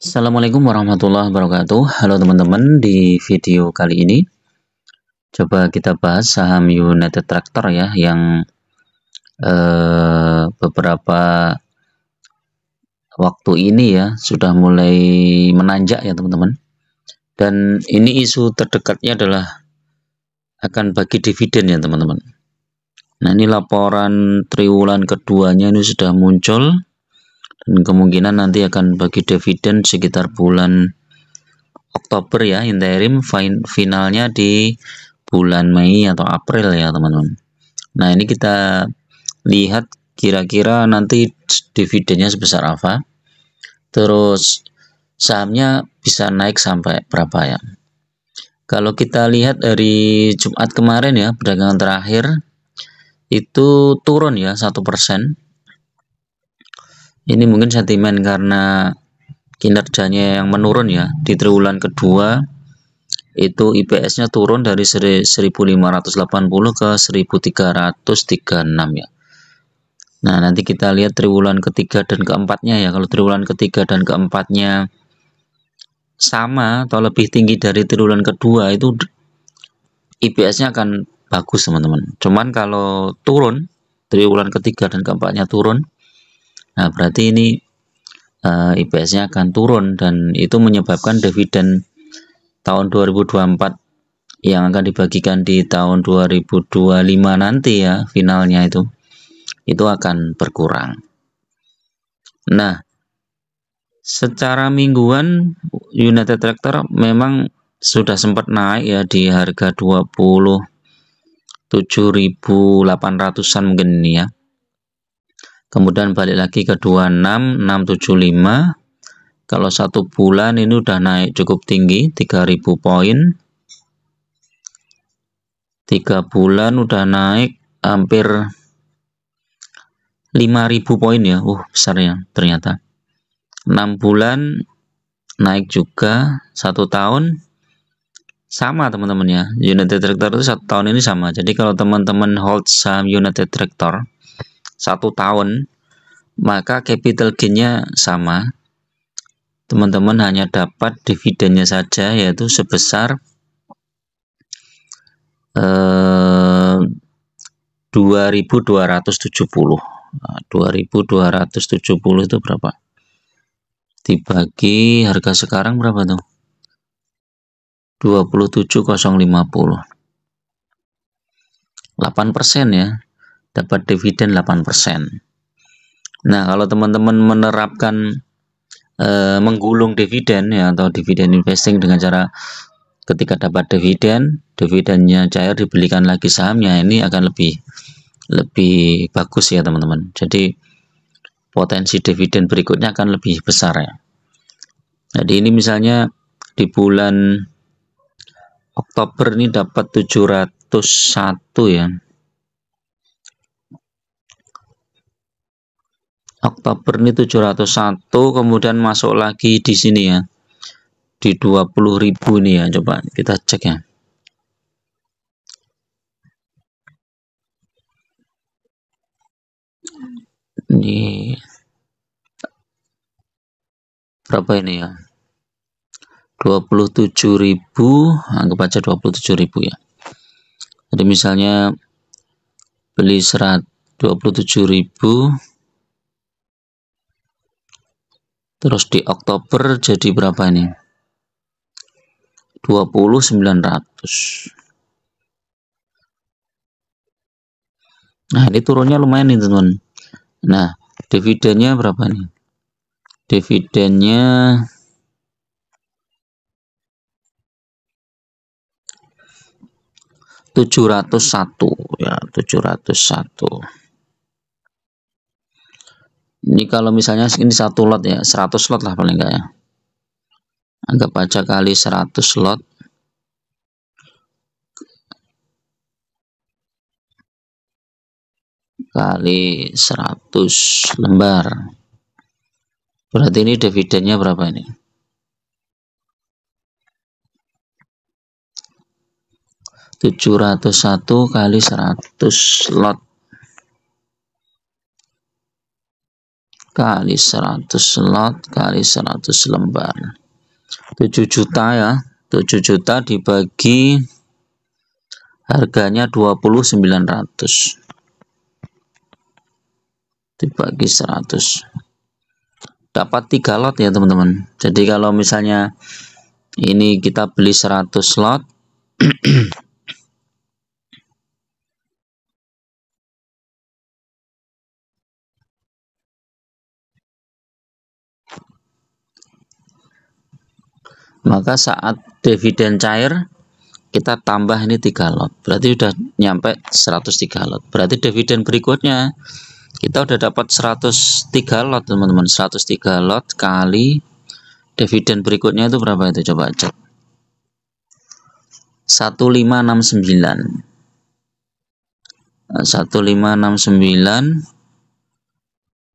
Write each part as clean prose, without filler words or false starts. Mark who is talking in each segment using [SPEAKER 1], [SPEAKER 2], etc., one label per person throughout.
[SPEAKER 1] Assalamualaikum warahmatullahi wabarakatuh. Halo teman-teman, di video kali ini coba kita bahas saham United Tractor ya, yang beberapa waktu ini ya sudah mulai menanjak ya teman-teman. Dan ini isu terdekatnya adalah akan bagi dividen ya teman-teman. Nah, ini laporan triwulan keduanya ini sudah muncul, dan kemungkinan nanti akan bagi dividen sekitar bulan Oktober ya, interim, finalnya di bulan Mei atau April ya teman-teman. Nah, ini kita lihat kira-kira nanti dividennya sebesar apa, terus sahamnya bisa naik sampai berapa ya. Kalau kita lihat dari Jumat kemarin ya, perdagangan terakhir itu turun ya 1%. Ini mungkin sentimen karena kinerjanya yang menurun ya. Di triwulan kedua itu IPS-nya turun dari 1580 ke 1336 ya. Nah, nanti kita lihat triwulan ketiga dan keempatnya ya. Kalau triwulan ketiga dan keempatnya sama atau lebih tinggi dari triwulan kedua, itu IPS-nya akan bagus teman-teman. Cuman kalau turun, triwulan ketiga dan keempatnya turun, nah berarti ini IPS-nya akan turun, dan itu menyebabkan dividen tahun 2024 yang akan dibagikan di tahun 2025 nanti ya, finalnya itu akan berkurang. Nah, secara mingguan United Tractor memang sudah sempat naik ya di harga 27.800-an mungkin ini ya. Kemudian balik lagi ke 26.675. Kalau satu bulan ini udah naik cukup tinggi, 3.000 poin. 3 bulan udah naik hampir 5.000 poin ya. Besar ya ternyata. 6 bulan naik juga, 1 tahun sama teman-teman ya. United Tractor itu 1 tahun ini sama. Jadi kalau teman-teman hold saham United Tractor 1 tahun, maka capital gain-nya sama. Teman-teman hanya dapat dividennya saja, yaitu sebesar 2.270. Nah, 2.270 itu berapa? Dibagi harga sekarang berapa tuh? 27.050. 8% ya. Dapat dividen 8%. Nah, kalau teman-teman menerapkan menggulung dividen ya, atau dividen investing dengan cara ketika dapat dividennya cair dibelikan lagi sahamnya, ini akan lebih bagus ya teman-teman. Jadi potensi dividen berikutnya akan lebih besar ya. Jadi ini misalnya di bulan Oktober ini dapat 701 ya. Oktober ini 701, kemudian masuk lagi di sini ya, di 20.000 ini ya. Coba kita cek ya. Ini berapa ini ya? 27.000, anggap aja 27.000 ya. Jadi misalnya beli 27.000, terus di Oktober jadi berapa ini? 20.900. Nah, ini turunnya lumayan nih teman-teman. Nah, dividennya berapa nih? Dividennya 701 ya, 701. Ini kalau misalnya ini 1 lot ya, 100 lot lah paling enggak ya. Anggap aja kali 100 lot kali 100 lembar. Berarti ini dividennya berapa ini? 701 kali 100 lot. kali 100 slot kali 100 lembar. 7 juta ya. 7 juta dibagi harganya 20.900 dibagi 100. Dapat 3 lot ya teman-teman. Jadi kalau misalnya ini kita beli 100 slot maka saat dividen cair kita tambah ini 3 lot, berarti udah nyampe 103 lot. Berarti dividen berikutnya kita udah dapat 103 lot teman-teman. 103 lot kali dividen berikutnya itu berapa itu, coba cek. 1569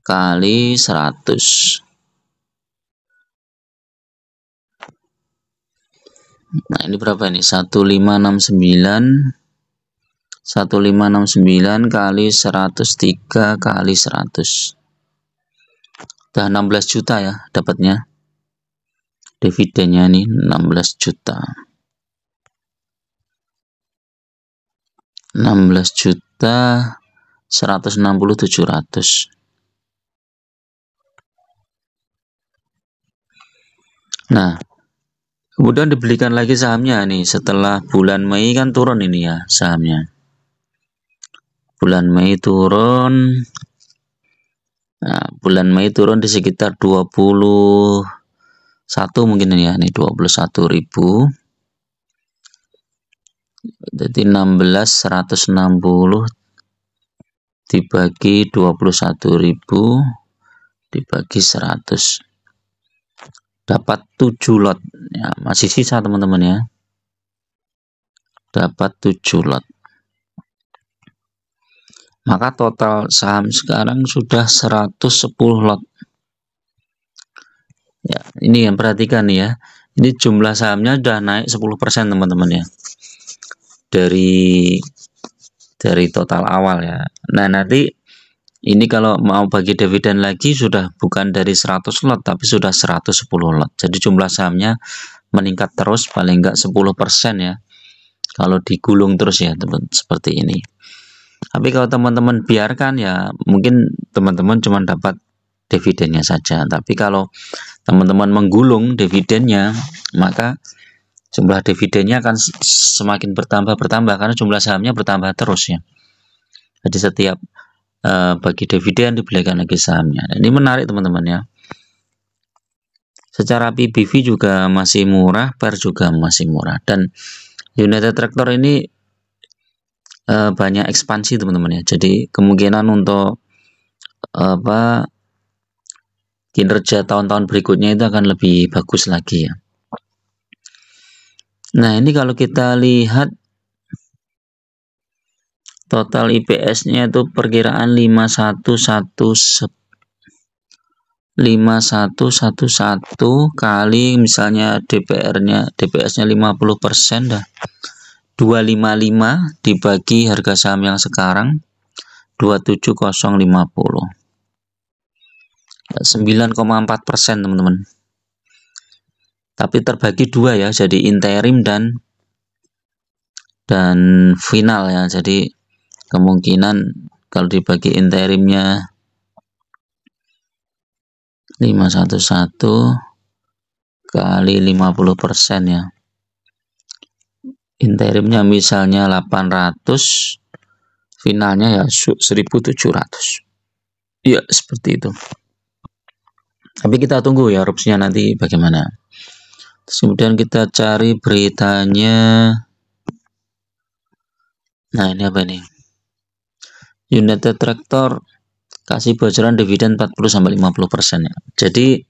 [SPEAKER 1] kali 100. Nah ini berapa ini, 1569 kali 103 kali 100, udah 16 juta ya dapatnya dividennya nih, 16 juta 160.700. Nah kemudian dibelikan lagi sahamnya nih setelah bulan Mei kan turun ini ya sahamnya. Bulan Mei turun. Nah, bulan Mei turun di sekitar 21 mungkin ini ya, nih 21.000. Jadi 16.160 dibagi 21.000 dibagi 100. Dapat 7 lot. Ya, masih sisa teman-teman ya. Dapat 7 lot. Maka total saham sekarang sudah 110 lot. Ya, ini yang perhatikan ya. Ini jumlah sahamnya sudah naik 10% teman-teman ya. Dari total awal ya. Nah, nanti ini kalau mau bagi dividen lagi sudah bukan dari 100 lot tapi sudah 110 lot. Jadi jumlah sahamnya meningkat terus, paling enggak 10% ya. Kalau digulung terus ya teman, seperti ini. Tapi kalau teman-teman biarkan ya mungkin teman-teman cuma dapat dividennya saja. Tapi kalau teman-teman menggulung dividennya, maka jumlah dividennya akan semakin bertambah karena jumlah sahamnya bertambah terus ya. Jadi setiap bagi dividen dibelikan lagi sahamnya. Ini menarik teman-teman ya. Secara PBV juga masih murah, PER juga masih murah, dan United Tractor ini banyak ekspansi teman-teman ya. Jadi kemungkinan untuk kinerja tahun-tahun berikutnya itu akan lebih bagus lagi ya. Nah ini kalau kita lihat total IPS-nya itu perkiraan 5111 kali misalnya DPS-nya 50% dah 255 dibagi harga saham yang sekarang 27050. 9,4% teman-teman. Tapi terbagi dua ya, jadi interim dan final ya. Jadi kemungkinan kalau dibagi interimnya 511 kali 50% ya. Interimnya misalnya 800, finalnya ya 1700. Ya seperti itu. Tapi kita tunggu ya erupsinya nanti bagaimana. Terus kemudian kita cari beritanya. Nah ini apa ini? United Tractor kasih bocoran dividen 40-50% ya. Jadi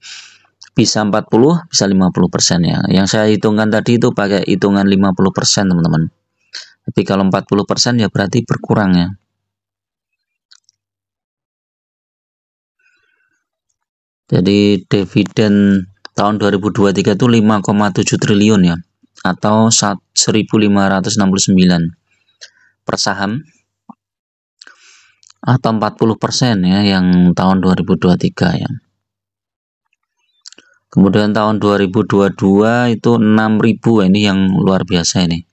[SPEAKER 1] bisa 40, bisa 50% ya. Yang saya hitungkan tadi itu pakai hitungan 50% teman-teman. Tapi kalau 40% ya berarti berkurang ya. Jadi dividen tahun 2023 itu 5,7 triliun ya, atau 1.569 per saham. atau 40% ya yang tahun 2023 ya. Kemudian tahun 2022 itu 6.000, ini yang luar biasa ini.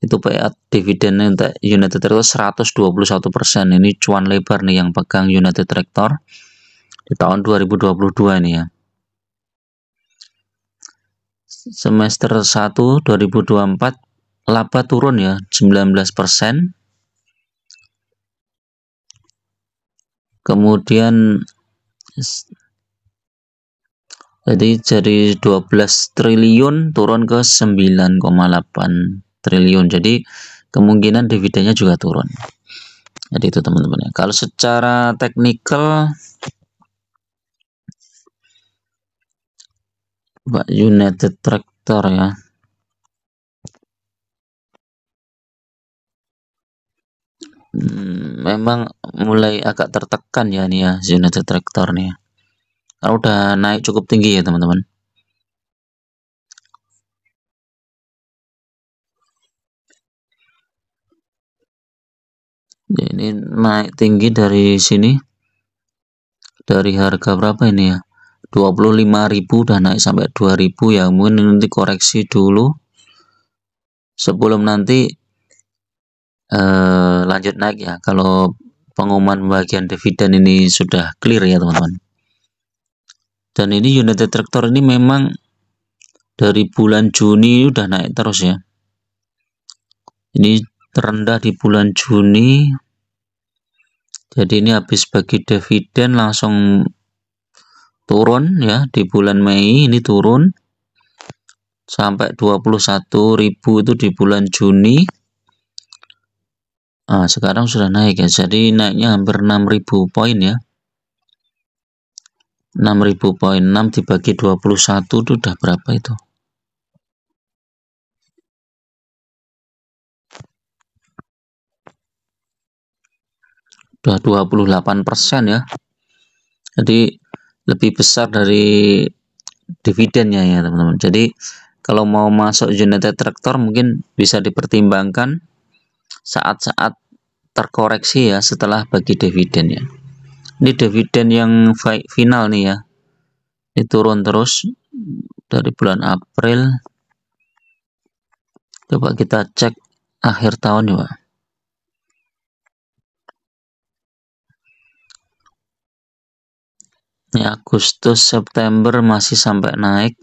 [SPEAKER 1] Itu payout dividennya untuk United Tractor 121%. Ini cuan lebar nih yang pegang United Tractor di tahun 2022 ini ya. Semester 1 2024 laba turun ya 19%. Kemudian jadi 12 triliun turun ke 9,8 triliun. Jadi kemungkinan dividennya juga turun. Jadi itu teman-teman ya. Kalau secara teknikal United Tractor ya. Memang mulai agak tertekan ya nih ya United Tractor nih. Karena udah naik cukup tinggi ya teman-teman. Ini naik tinggi dari sini. Dari harga berapa ini ya? 25.000 udah naik sampai 2.000 ya. Mungkin nanti koreksi dulu sebelum nanti lanjut naik ya. Kalau pengumuman bagian dividen ini sudah clear ya teman-teman. Dan ini United Tractor ini memang dari bulan Juni udah naik terus ya. Ini terendah di bulan Juni. Jadi ini habis bagi dividen langsung turun ya. Di bulan Mei ini turun sampai 21.000 itu di bulan Juni. Nah, sekarang sudah naik ya. Jadi naiknya hampir 6.000 poin ya. 6.000 poin, 6 dibagi 21 itu udah berapa itu? Udah 28% ya. Jadi lebih besar dari dividennya ya teman-teman. Jadi kalau mau masuk United Tractor mungkin bisa dipertimbangkan saat-saat terkoreksi ya setelah bagi dividen ya. Ini dividen yang final nih ya. Ini turun terus dari bulan April. Coba kita cek akhir tahun ya Pak. Ini Agustus, September masih sampai naik.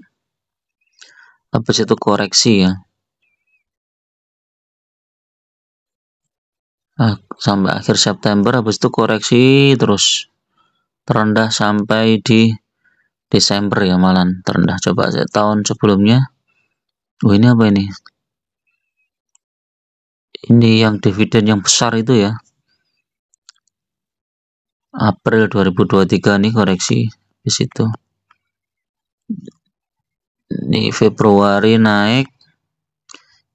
[SPEAKER 1] Habis itu koreksi ya. Sampai akhir September, habis itu koreksi terus. Terendah sampai di Desember ya malah terendah. Coba tahun sebelumnya. Ini apa ini? Ini yang dividen yang besar itu ya. April 2023 nih koreksi di situ. Ini Februari naik.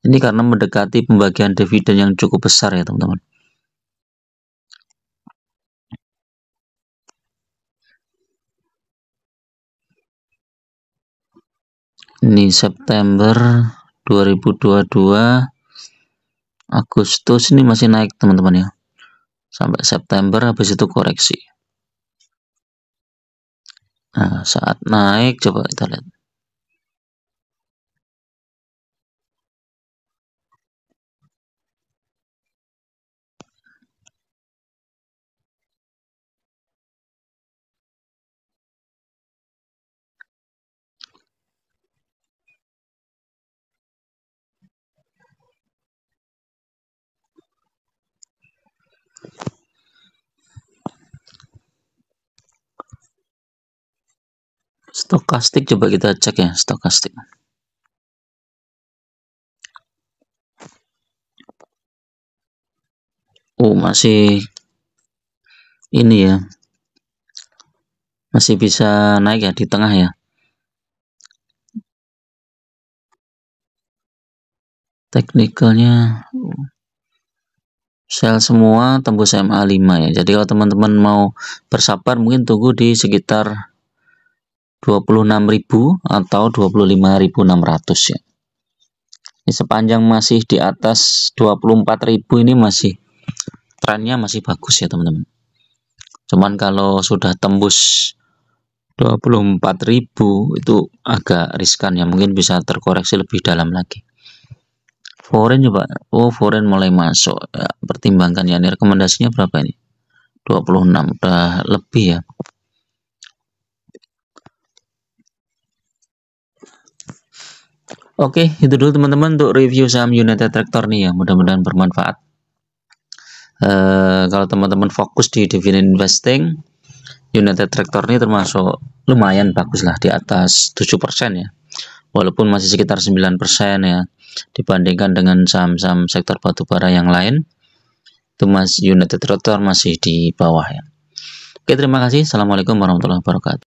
[SPEAKER 1] Ini karena mendekati pembagian dividen yang cukup besar ya teman-teman. Ini September 2022, Agustus ini masih naik teman-teman ya. Sampai September habis itu koreksi. Nah, saat naik coba kita lihat. Stokastik coba kita cek ya, stokastik. Masih ini ya. Masih bisa naik ya di tengah ya. Teknikalnya sell semua tembus MA5 ya. Jadi kalau teman-teman mau bersabar mungkin tunggu di sekitar 26.000 atau 25.600 ya. Ini sepanjang masih di atas 24.000 ini masih trennya masih bagus ya teman-teman. Cuman kalau sudah tembus 24.000 itu agak riskan ya, mungkin bisa terkoreksi lebih dalam lagi. Foreign coba, foreign mulai masuk ya, pertimbangkan ya. Ini rekomendasinya berapa ini? 26, udah lebih ya. Oke, itu dulu teman-teman untuk review saham United Tractor nih ya, mudah-mudahan bermanfaat. Kalau teman-teman fokus di dividend investing, United Tractor ini termasuk lumayan bagus lah, di atas 7% ya, walaupun masih sekitar 9% ya, dibandingkan dengan saham-saham sektor batubara yang lain, itu United Tractor masih di bawah ya. Oke, terima kasih. Assalamualaikum warahmatullahi wabarakatuh.